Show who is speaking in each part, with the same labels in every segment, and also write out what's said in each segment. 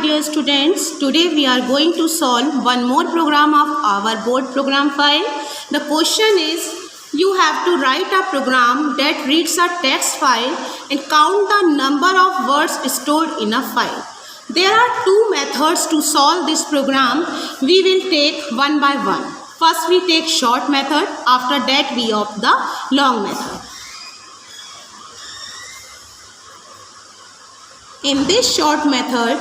Speaker 1: dear students, today we are going to solve one more program of our board program file. The question is, you have to write a program that reads a text file and count the number of words stored in a file. There are two methods to solve this program. We will take one by one. First we take short method, after that we opt the long method. In this short method,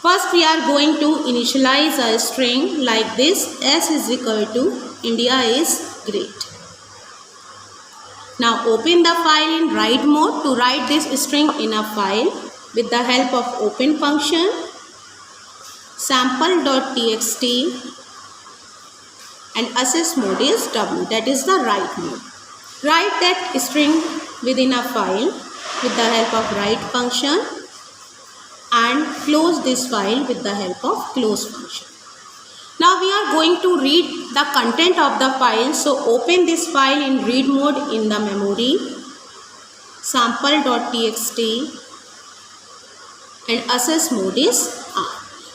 Speaker 1: first we are going to initialize a string like this: S is equal to India is great. Now open the file in write mode to write this string in a file with the help of open function, sample.txt, and access mode is W, that is the write mode. Write that string within a file with the help of write function and close this file with the help of close function. Now we are going to read the content of the file. So open this file in read mode in the memory, sample.txt, and access mode is R.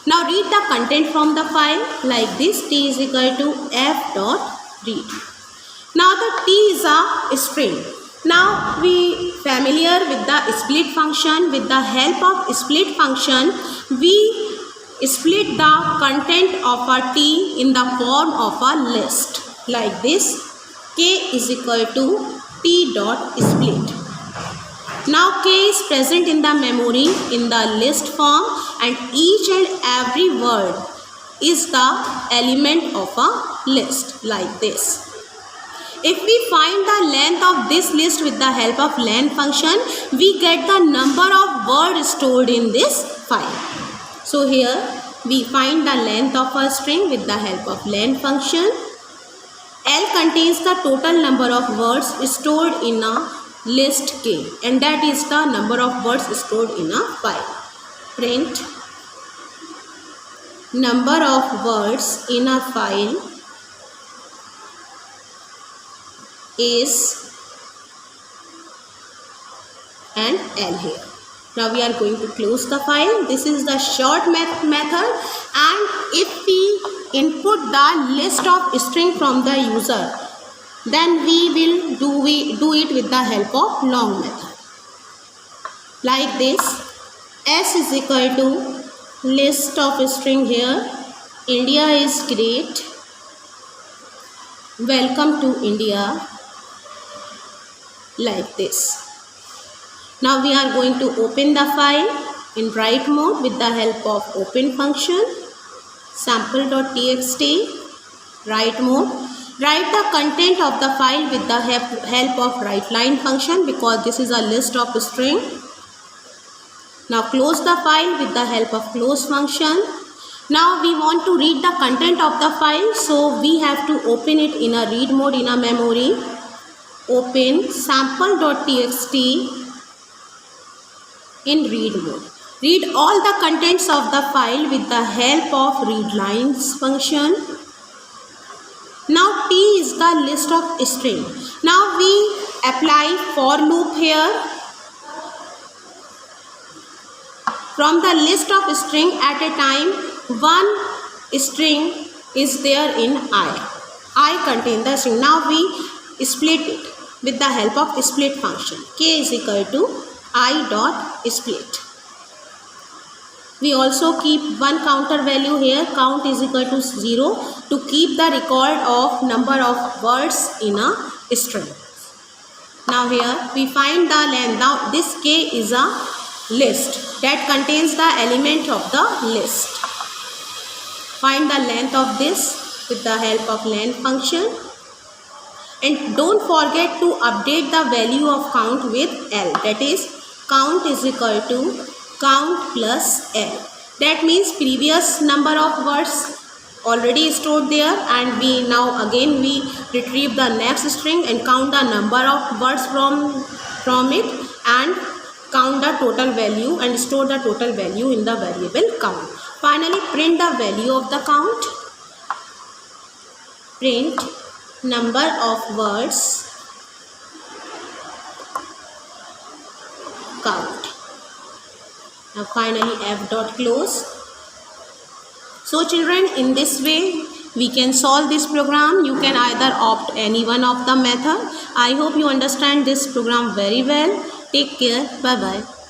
Speaker 1: Now read the content from the file like this: T is equal to f.read. Now the T is a string. Now we familiar with the split function. With the help of split function, we split the content of a T in the form of a list like this: K is equal to T dot split. Now K is present in the memory in the list form, and each and every word is the element of a list like this. If we find the length of this list with the help of len function, we get the number of words stored in this file. So here we find the length of a string with the help of len function. L contains the total number of words stored in a list K, and that is the number of words stored in a file. Print number of words in a file is and L here. Now we are going to close the file. This is the short method, and if we input the list of string from the user, then we will do it with the help of long method like this: S is equal to list of string here, India is great, welcome to India, like this. Now we are going to open the file in write mode with the help of open function, sample.txt, write mode. Write the content of the file with the help of write line function, because this is a list of string. Now close the file with the help of close function. Now we want to read the content of the file, so we have to open it in a read mode in a memory. Open sample.txt in read mode. Read all the contents of the file with the help of read lines function. Now T is the list of string. Now we apply for loop here. From the list of string, at a time one string is there in I contain the string. Now we split it with the help of split function. K is equal to I dot split. We also keep one counter value here. Count is equal to 0 to keep the record of number of words in a string. Now here we find the length. Now this K is a list that contains the element of the list. Find the length of this with the help of len function. And don't forget to update the value of count with L, that is count is equal to count plus L. That means previous number of words already stored there, and we now again we retrieve the next string and count the number of words from it and count the total value and store the total value in the variable count. Finally print the value of the count. Print number of words count. Now finally f dot close. So children, in this way we can solve this program. You can either opt any one of the method. I hope you understand this program very well. Take care. Bye bye.